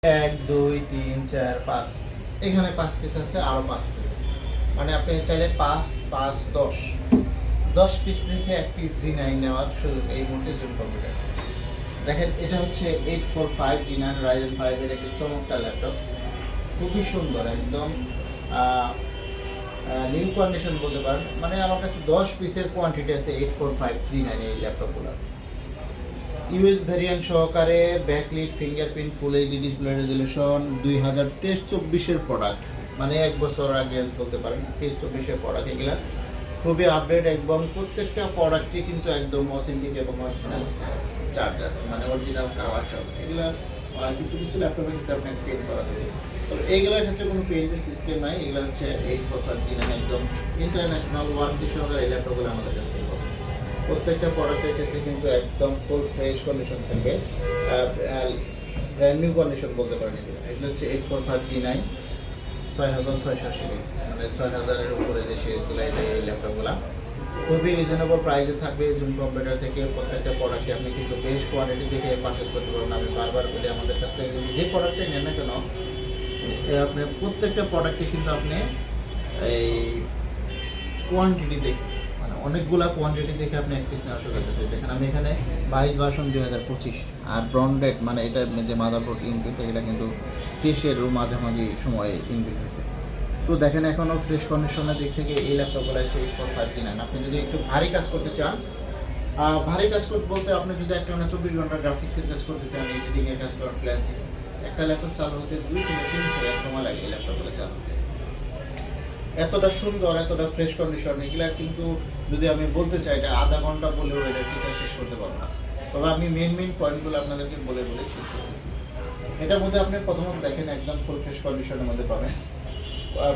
এক দুই তিন চার পাঁচ, এখানে 5 পিস আছে, আরো 5 পিস আছে, মানে আপনি চাইলে 5 5 10 পিস রেখে 1 পিস G9 নেওয়ার সুযোগ এই মুহূর্তে জুম কম্পিউটার। দেখেন এটা হচ্ছে 845 G9 Ryzen 5 এর একটি চমৎকার ল্যাপটপ, খুবই সুন্দর, একদম নিউ কন্ডিশন বলতে পারেন। মানে আমার কাছে 10 পিসের কোয়ান্টিটি আছে 845 G9 এই ল্যাপটপগুলো। ইউএস ভ্যারিয়েন্ট সহকারে backlit, fingerprint, full HD display, resolution 2023-24 product, মানে 1 বছর আগে বলতে পারেন, 23-24 প্রোডাক্ট। এগুলা খুবই আপডেট এবং প্রত্যেকটা প্রোডাক্টই কিন্তু একদম অথেন্টিক এবং অরিজিনাল চার্জার, মানে অরিজিনাল কালার সব। এগুলা কিছু কিছু ল্যাপটপের ক্ষেত্রে আপনাকে পেন্ট করা থাকে, তো এইগুলোর ক্ষেত্রে কোনো পেন্টের সিস্টেম নাই। এগুলো হচ্ছে 845 G9 একদম ইন্টারন্যাশনাল ওয়ারেন্টি সহকারে এই ল্যাপটপগুলো আমাদের কাছ থেকে পাবেন। প্রত্যেকটা প্রোডাক্টের ক্ষেত্রে কিন্তু একদম ফুল ফ্রেশ কন্ডিশন থাকবে, ব্র্যান্ড নিউ কন্ডিশন বলতে পারেন। এগুলো হচ্ছে 845 G9 6600 সিরিজ, মানে 6000-এর উপরে যে সিরিজগুলো, এই ল্যাপটপগুলো খুবই রিজনেবল প্রাইসে থাকবে জুম কম্পিউটার থেকে। প্রত্যেকটা প্রোডাক্টে আপনি কিন্তু বেশ কোয়ান্টিটি দেখে পারচেস করতে পারবেন। আমি বারবার বলি, আমাদের কাছ থেকে কিন্তু যে প্রোডাক্টে নেন না কেন, আপনি প্রত্যেকটা প্রোডাক্টে কিন্তু আপনি এই কোয়ান্টিটি দেখে, মানে অনেকগুলা কোয়ান্টিটি দেখে আপনি এক পিস নেওয়ার সুযোগ আছে। দেখেন আমি এখানে 22 ভার্সন 2025, আর ব্রন্ডেড মানে এটার যে মাদারবোর্ড ইনবিল্ট, এটা কিন্তু 23-এর মাঝামাঝি সময়ে ইনবিল্ট হয়েছে। তো দেখেন এখনও ফ্রেশ কন্ডিশনের দিক থেকে এই ল্যাপটপগুলো হচ্ছে 845 G9। আপনি যদি একটু ভারী কাজ করতে চান, ভারী কাজ করতে বলতে আপনি যদি একটা 24 ঘন্টা গ্রাফিক্সের কাজ করতে চান, এডিটিংয়ের কাজ করেন, ফ্রিল্যান্সিং, একটা ল্যাপটপ চালু হতে 2 থেকে 3 সেকেন্ড সময় লাগে এই ল্যাপটপগুলো চালু হতে। এতটা সুন্দর, এতটা ফ্রেশ কন্ডিশন, এগুলা কিন্তু যদি আমি বলতে চাই এটা আধা ঘন্টা বলেও এটা ফিচার শেষ করতে পারবো না। তবে আমি মেন পয়েন্টগুলো আপনাদেরকে বলে শেষ করতেছি। এটার মধ্যে আপনি প্রথমত দেখেন একদম ফুল ফ্রেশ কন্ডিশনের মধ্যে পাবেন।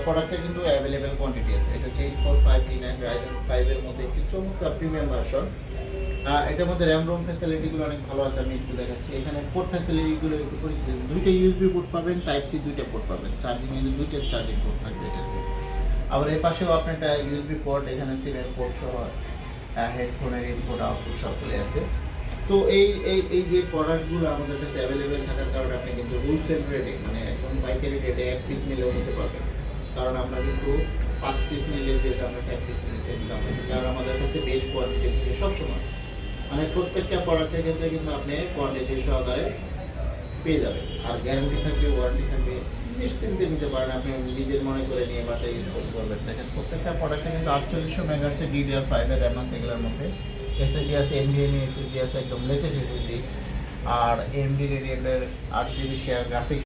প্রোডাক্টের কিন্তু অ্যাভেলেবেল কোয়ান্টিটি আছে। এটা হচ্ছে 845 G9 Ryzen 5 এর মধ্যে একটি চমৎকার প্রিমিয়াম ভার্সন। এটার মধ্যে র্যাম রোম ফ্যাসিলিটিগুলো অনেক ভালো আছে, আমি একটু দেখাচ্ছি। এখানে পোর্ট ফ্যাসিলিটিগুলো একটু পরিচিত, 2টা ইউএসবি পোর্ট পাবেন, টাইপ সি 2টা পোর্ট পাবেন, চার্জিং এর 2টা চার্জিং পোর্ট থাকবে এটাতে। আবার এই পাশেও আপনার একটা ইউএসবি পোর্ট, এখানে সিমের পোর্ট সহ হেডফোনের ইনপুট আউটপুট সবগুলো আছে। তো এই যে প্রোডাক্টগুলো আমাদের কাছে অ্যাভেলেবেল থাকার কারণে আপনি কিন্তু হোলসেল রেটে, মানে একদম পাইকারি রেটে 1 পিস নিলেও নিতে পারবেন। কারণ আমরা কিন্তু 5 পিস নিলে যে আমরা 1 পিস নিলে সেম দাম, কারণ আমাদের কাছে বেশ কোয়ান্টিটি থাকে সবসময়, মানে প্রত্যেকটা প্রোডাক্টের ক্ষেত্রে কিন্তু আপনি কোয়ান্টিটি সহকারে পেয়ে যাবেন, আর গ্যারান্টি থাকবে, ওয়ারেন্টি থাকবে, নিশ্চিন্তে নিতে পারেন। আপনি নিজের মনে করে নিয়ে বাসায় ইউজ করতে পারবেন। দেখেন প্রত্যেকটা প্রোডাক্টে কিন্তু 4800 মেগাহার্টজের DDR5 এর র্যাম আছে এগুলোর মধ্যে, এসএসডি আছে, NVMe এসএসডি আছে, একদম লেটেস্ট এসএসডি, আর AMD Radeon এর 8GB শেয়ার গ্রাফিক্স